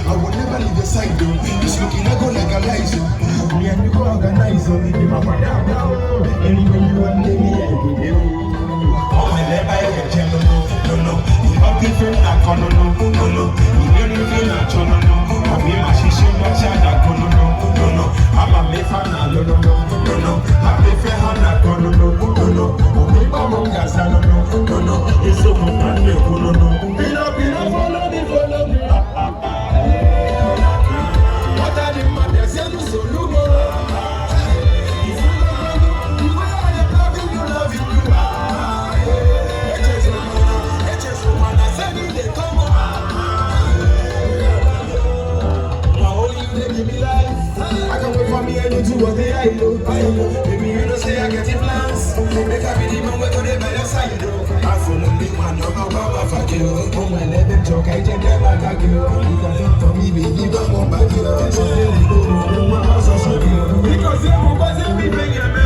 I will never leave your side though. This looking I go like a lies. Me and you go organize. In my father now. Anyway you want me every day. Oh my left I get no. You not different like no. You don't even like no. I be my sister much like no. I'm a me fan no. I be fair hand no. Oh me mama gas no. It's so much no. Pino follow me. I know. Baby, you know say I get it plans. Make a be the man we go there by your side. I follow me, man, no go back for you. Oh my let them talk, I take them back at you. You can talk for me, baby, don't go back here. So there we go, because you want to be big and